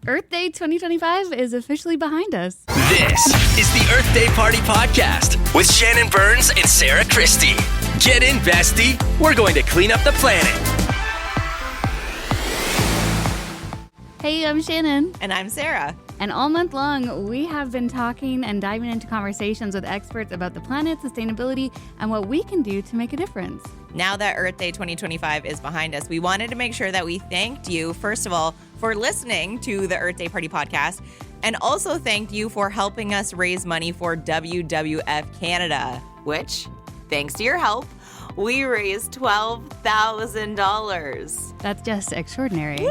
Earth Day 2025 is officially behind us. This is the Earth Day Party Podcast with Shannon Burns and Sarah Christie. Get in, bestie. We're going to clean up the planet. Hey, I'm Shannon. And I'm Sarah. And all month long, we have been talking and diving into conversations with experts about the planet, sustainability, and what we can do to make a difference. Now that Earth Day 2025 is behind us, we wanted to make sure that we thanked you, first of all, for listening to the Earth Day Party Podcast, and also thanked you for helping us raise money for WWF-Canada, which, thanks to your help, we raised $12,000. That's just extraordinary. Woo!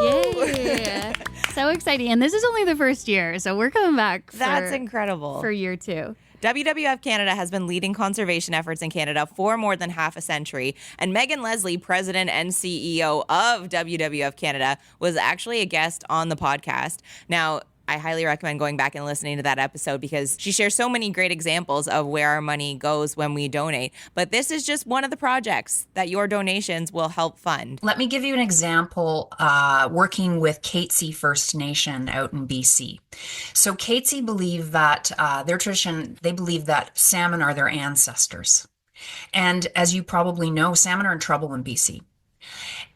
Yay! So exciting. And this is only the first year, so we're coming back That's incredible. For year two. WWF-Canada has been leading conservation efforts in Canada for more than half a century. And Megan Leslie, president and CEO of WWF-Canada, was actually a guest on the podcast. Now, I highly recommend going back and listening to that episode because she shares so many great examples of where our money goes when we donate. But this is just one of the projects that your donations will help fund. Let me give you an example working with Christie First Nation out in BC. So Christie believe that their tradition, they believe that salmon are their ancestors. And as you probably know, salmon are in trouble in BC.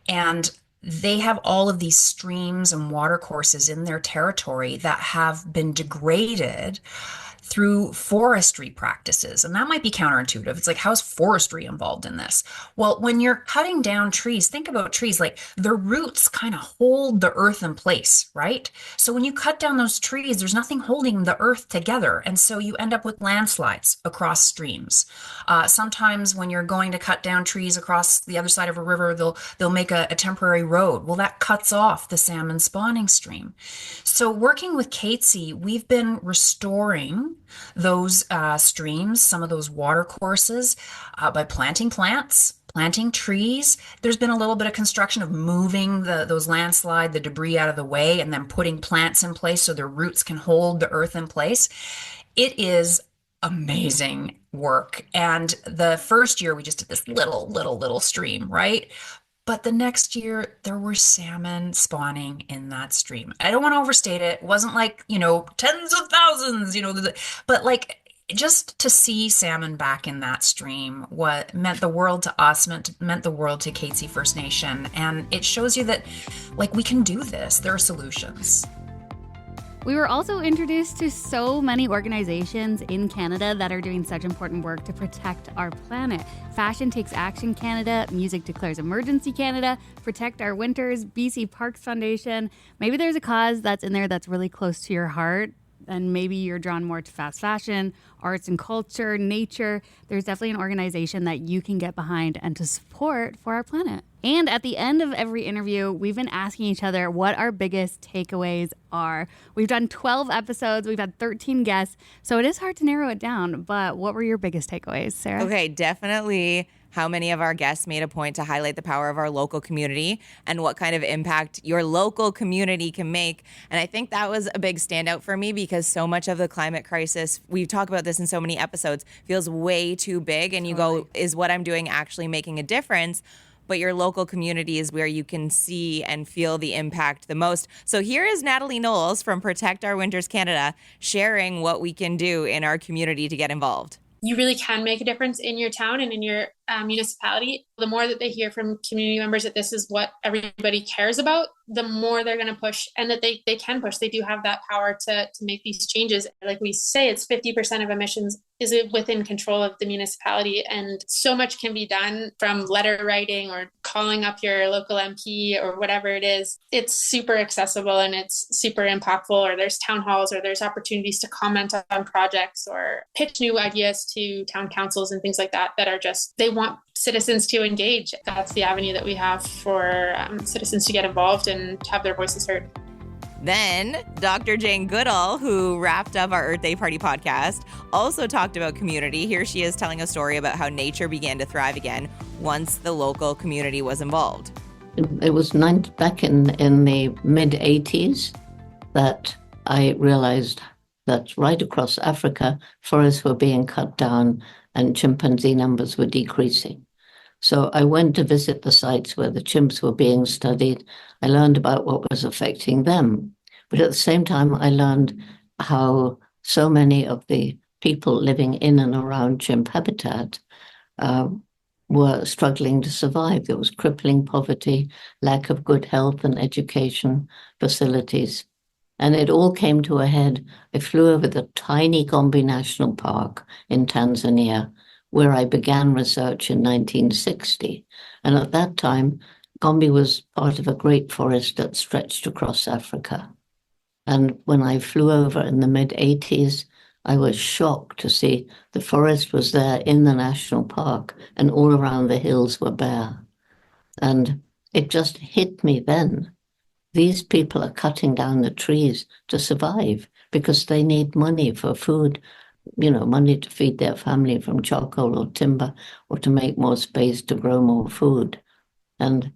And they have all of these streams and water courses in their territory that have been degraded through forestry practices. And that might be counterintuitive. It's like, how's forestry involved in this? Well, when you're cutting down trees, think about trees, like the roots kind of hold the earth in place, right? So when you cut down those trees, there's nothing holding the earth together. And so you end up with landslides across streams. Sometimes when you're going to cut down trees across the other side of a river, they'll make a temporary road. Well, that cuts off the salmon spawning stream. So working with Christie, we've been restoring those streams, some of those water courses, by planting plants, planting trees. There's been a little bit of construction of moving those landslide, the debris out of the way, and then putting plants in place so their roots can hold the earth in place. It is amazing work. And the first year we just did this little stream, right? But the next year, there were salmon spawning in that stream. I don't want to overstate it. It wasn't like, tens of thousands, but like just to see salmon back in that stream, what meant the world to us, meant the world to Christie First Nation. And it shows you that, like, we can do this. There are solutions. We were also introduced to so many organizations in Canada that are doing such important work to protect our planet. Fashion Takes Action Canada, Music Declares Emergency Canada, Protect Our Winters, BC Parks Foundation. Maybe there's a cause that's in there that's really close to your heart, and maybe you're drawn more to fast fashion, arts and culture, nature. There's definitely an organization that you can get behind and to support for our planet. And at the end of every interview, we've been asking each other what our biggest takeaways are. We've done 12 episodes. We've had 13 guests. So it is hard to narrow it down. But what were your biggest takeaways, Sarah? Okay, definitely how many of our guests made a point to highlight the power of our local community and what kind of impact your local community can make. And I think that was a big standout for me because so much of the climate crisis, we've talked about this in so many episodes, feels way too big. And you go, is what I'm doing actually making a difference? But your local community is where you can see and feel the impact the most. So here is Natalie Knowles from Protect Our Winters Canada sharing what we can do in our community to get involved. You really can make a difference in your town and in your municipality. The more that they hear from community members that this is what everybody cares about, the more they're going to push, and that they can push. They do have that power to make these changes. Like we say, it's 50% of emissions is within control of the municipality. And so much can be done from letter writing or calling up your local MP or whatever it is. It's super accessible and it's super impactful, or there's town halls, or there's opportunities to comment on projects or pitch new ideas to town councils and things like that are just, they want citizens to engage. That's the avenue that we have for citizens to get involved and to have their voices heard. Then Dr. Jane Goodall, who wrapped up our Earth Day Party podcast, also talked about community. Here she is telling a story about how nature began to thrive again once the local community was involved. It was back in the mid-80s that I realized that right across Africa, forests were being cut down and chimpanzee numbers were decreasing. So I went to visit the sites where the chimps were being studied. I learned about what was affecting them. But at the same time, I learned how so many of the people living in and around chimp habitat were struggling to survive. There was crippling poverty, lack of good health and education facilities. And it all came to a head. I flew over the tiny Gombe National Park in Tanzania, where I began research in 1960. And at that time, Gombe was part of a great forest that stretched across Africa. And when I flew over in the mid-80s, I was shocked to see the forest was there in the national park and all around the hills were bare. And it just hit me then. These people are cutting down the trees to survive because they need money for food, money to feed their family from charcoal or timber or to make more space to grow more food. And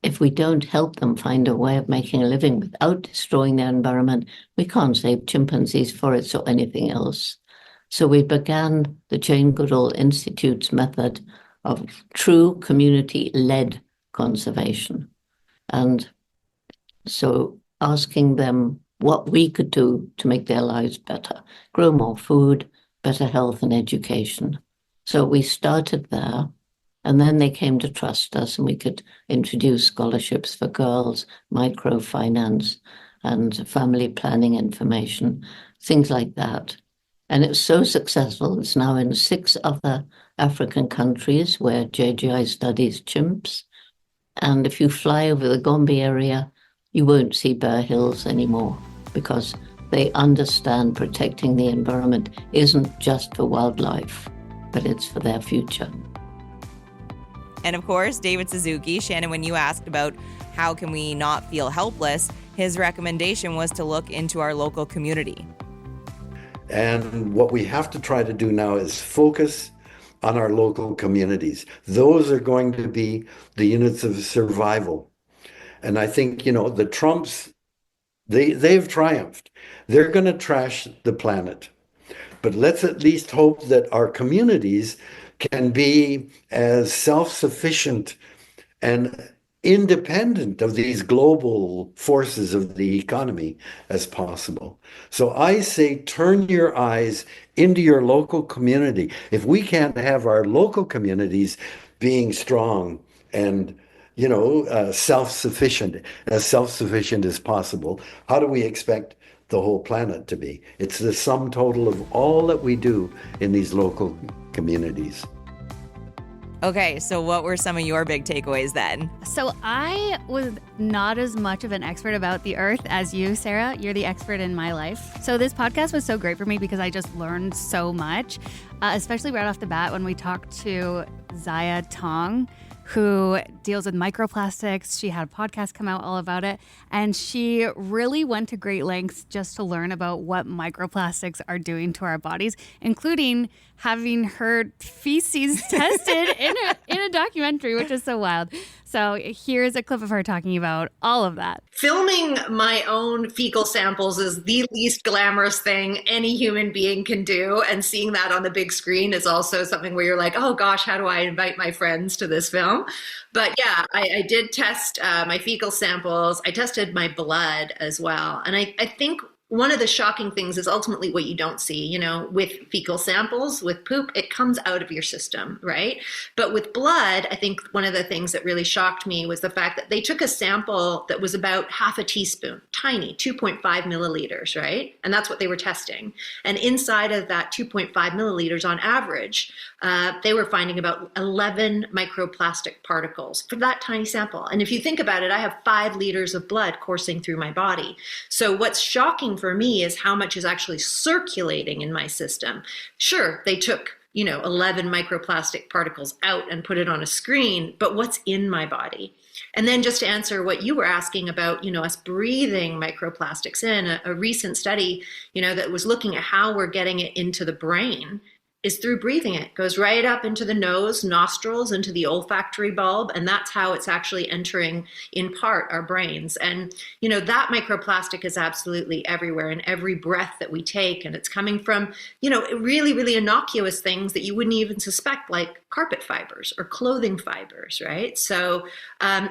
if we don't help them find a way of making a living without destroying their environment, we can't save chimpanzees, forests, or anything else. So we began the Jane Goodall Institute's method of true community-led conservation. And so asking them what we could do to make their lives better, grow more food, better health and education. So we started there. And then they came to trust us, and we could introduce scholarships for girls, microfinance, and family planning information, things like that. And it's so successful. It's now in 6 other African countries where JGI studies chimps. And if you fly over the Gombe area, you won't see bare hills anymore because they understand protecting the environment isn't just for wildlife, but it's for their future. And of course, David Suzuki, Shannon, when you asked about how can we not feel helpless, his recommendation was to look into our local community. And what we have to try to do now is focus on our local communities. Those are going to be the units of survival. And I think, the Trumps, they've triumphed. They're going to trash the planet. But let's at least hope that our communities can be as self-sufficient and independent of these global forces of the economy as possible. So I say turn your eyes into your local community. If we can't have our local communities being strong and self-sufficient as possible, how do we expect the whole planet to be? It's the sum total of all that we do in these local communities. Okay, so what were some of your big takeaways then? So I was not as much of an expert about the earth as you, Sarah. You're the expert in my life. So this podcast was so great for me because I just learned so much, especially right off the bat when we talked to Zaya Tong, who deals with microplastics. She had a podcast come out all about it. And she really went to great lengths just to learn about what microplastics are doing to our bodies, including having her feces tested in a documentary, which is so wild. So here's a clip of her talking about all of that. Filming my own fecal samples is the least glamorous thing any human being can do. And seeing that on the big screen is also something where you're like, oh gosh, how do I invite my friends to this film? But yeah, I did test my fecal samples. I tested my blood as well. And I think one of the shocking things is ultimately what you don't see, with fecal samples, with poop, it comes out of your system, right? But with blood, I think one of the things that really shocked me was the fact that they took a sample that was about half a teaspoon, tiny, 2.5 milliliters, right? And that's what they were testing. And inside of that 2.5 milliliters on average, they were finding about 11 microplastic particles for that tiny sample. And if you think about it, I have 5 liters of blood coursing through my body. So what's shocking for me is how much is actually circulating in my system. Sure, they took 11 microplastic particles out and put it on a screen, but what's in my body? And then just to answer what you were asking about, us breathing microplastics in, a recent study, that was looking at how we're getting it into the brain is through breathing it. It goes right up into the nose, nostrils, into the olfactory bulb, and that's how it's actually entering, in part, our brains. And, that microplastic is absolutely everywhere in every breath that we take, and it's coming from, really, really innocuous things that you wouldn't even suspect, like carpet fibers or clothing fibers, right? So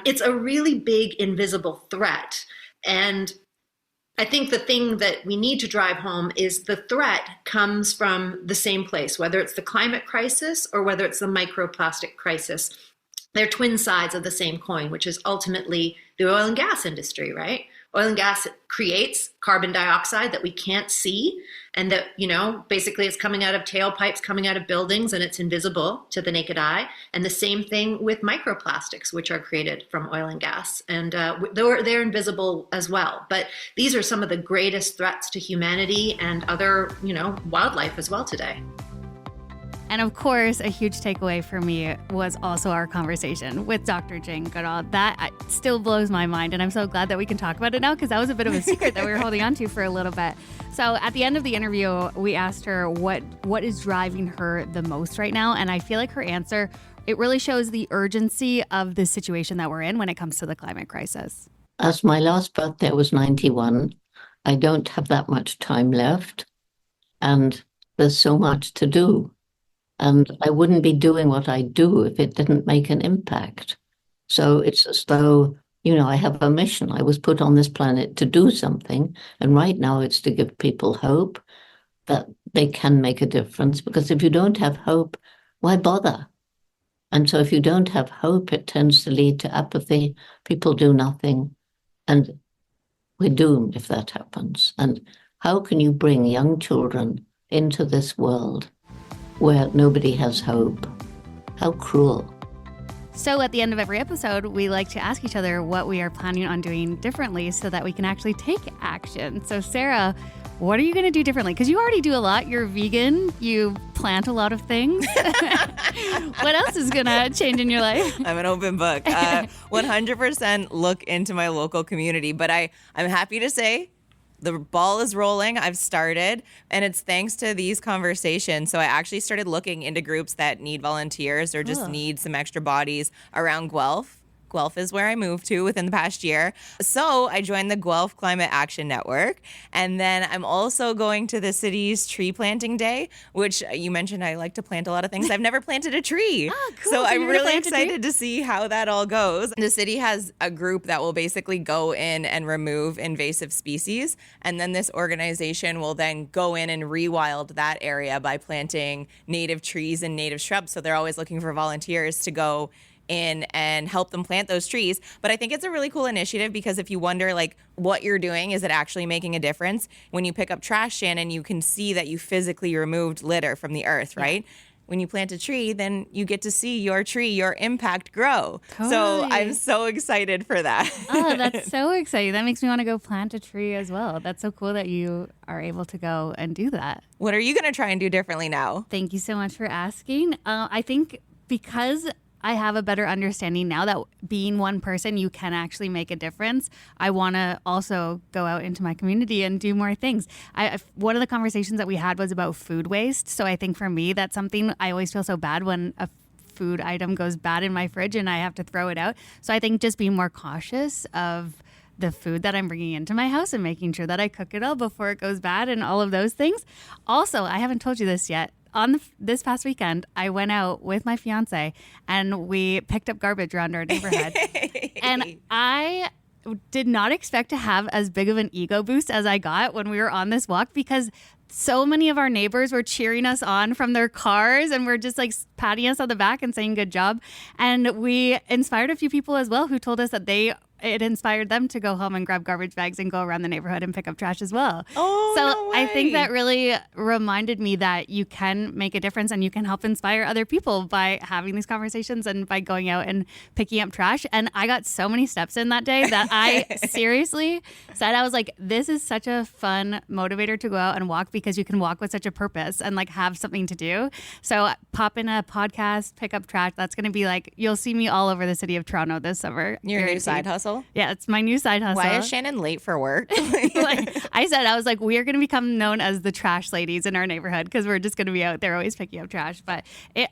it's a really big invisible threat. And I think the thing that we need to drive home is the threat comes from the same place, whether it's the climate crisis or whether it's the microplastic crisis. They're twin sides of the same coin, which is ultimately the oil and gas industry, right? Oil and gas creates carbon dioxide that we can't see, and that, basically it's coming out of tailpipes, coming out of buildings, and it's invisible to the naked eye. And the same thing with microplastics, which are created from oil and gas. And they're invisible as well. But these are some of the greatest threats to humanity and other, wildlife as well today. And of course, a huge takeaway for me was also our conversation with Dr. Jane Goodall. That still blows my mind. And I'm so glad that we can talk about it now, because that was a bit of a secret that we were holding on to for a little bit. So at the end of the interview, we asked her what is driving her the most right now. And I feel like her answer, it really shows the urgency of the situation that we're in when it comes to the climate crisis. As my last birthday was 91, I don't have that much time left. And there's so much to do. And I wouldn't be doing what I do if it didn't make an impact. So it's as though, I have a mission. I was put on this planet to do something. And right now it's to give people hope that they can make a difference. Because if you don't have hope, why bother? And so if you don't have hope, it tends to lead to apathy. People do nothing. And we're doomed if that happens. And how can you bring young children into this world where nobody has hope? How cruel. So at the end of every episode, we like to ask each other what we are planning on doing differently so that we can actually take action. So Sarah, what are you going to do differently? Because you already do a lot. You're vegan. You plant a lot of things. What else is going to change in your life? I'm an open book. 100% look into my local community. But I'm happy to say, the ball is rolling. I've started, and it's thanks to these conversations. So I actually started looking into groups that need volunteers or just need some extra bodies around Guelph. Guelph is where I moved to within the past year. So I joined the Guelph Climate Action Network. And then I'm also going to the city's tree planting day, which you mentioned I like to plant a lot of things. I've never planted a tree. Oh, cool. So I'm really excited to see how that all goes. The city has a group that will basically go in and remove invasive species. And then this organization will then go in and rewild that area by planting native trees and native shrubs. So they're always looking for volunteers to go in and help them plant those trees. But I think it's a really cool initiative, because if you wonder what you're doing, is it actually making a difference? When you pick up trash, Shannon, you can see that you physically removed litter from the earth, right? When you plant a tree, then you get to see your tree, your impact grow. Totally. So I'm so excited for that. Oh, that's so exciting. That makes me want to go plant a tree as well. That's so cool that you are able to go and do that. What are you going to try and do differently now? Thank you so much for asking. I think because I have a better understanding now that being one person, you can actually make a difference. I want to also go out into my community and do more things. One of the conversations that we had was about food waste. So I think for me, that's something I always feel so bad when a food item goes bad in my fridge and I have to throw it out. So I think just being more cautious of the food that I'm bringing into my house and making sure that I cook it all before it goes bad and all of those things. Also, I haven't told you this yet. This past weekend, I went out with my fiance and we picked up garbage around our neighborhood. And I did not expect to have as big of an ego boost as I got when we were on this walk, because so many of our neighbors were cheering us on from their cars and were just patting us on the back and saying good job. And we inspired a few people as well who told us that it inspired them to go home and grab garbage bags and go around the neighborhood and pick up trash as well. Oh, so no way. I think that really reminded me that you can make a difference and you can help inspire other people by having these conversations and by going out and picking up trash. And I got so many steps in that day that I seriously said, I was like, this is such a fun motivator to go out and walk, because you can walk with such a purpose and have something to do. So pop in a podcast, pick up trash. That's going to be you'll see me all over the city of Toronto this summer. Your new side hustle? Yeah, it's my new side hustle. Why is Shannon late for work? I was like, we are going to become known as the trash ladies in our neighborhood, because we're just going to be out there always picking up trash. But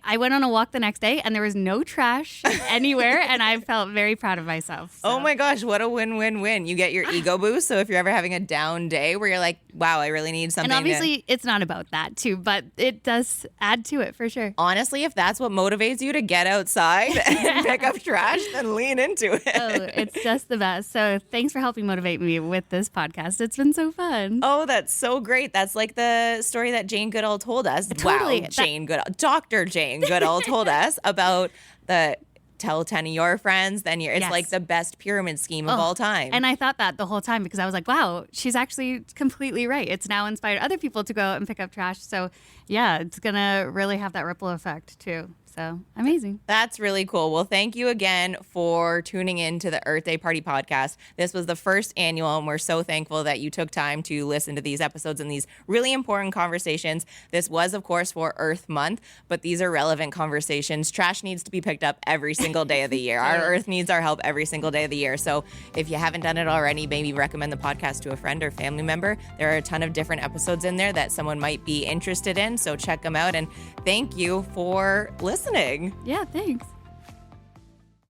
I went on a walk the next day and there was no trash anywhere, and I felt very proud of myself. So. Oh my gosh, what a win-win-win. You get your ego boost. So if you're ever having a down day where you're like, wow, I really need something. And obviously it's not about that too, but it does add to it for sure. Honestly, if that's what motivates you to get outside and pick up trash, then lean into it. Oh, it's just the best. So thanks for helping motivate me with this podcast. It's been so fun. Oh, that's so great. That's like the story that Jane Goodall told us. Totally. Wow, Jane Goodall. Dr. Jane Goodall told us about the tell 10 of your friends, then it's Yes. like the best pyramid scheme of all time. And I thought that the whole time because I was like, wow, she's actually completely right. It's now inspired other people to go out and pick up trash. So yeah, it's going to really have that ripple effect too. So amazing. That's really cool. Well, thank you again for tuning in to the Earth Day Party podcast. This was the first annual, and we're so thankful that you took time to listen to these episodes and these really important conversations. This was, of course, for Earth Month, but these are relevant conversations. Trash needs to be picked up every single day of the year. Our Earth needs our help every single day of the year. So if you haven't done it already, maybe recommend the podcast to a friend or family member. There are a ton of different episodes in there that someone might be interested in, so check them out. And thank you for listening. Yeah, thanks.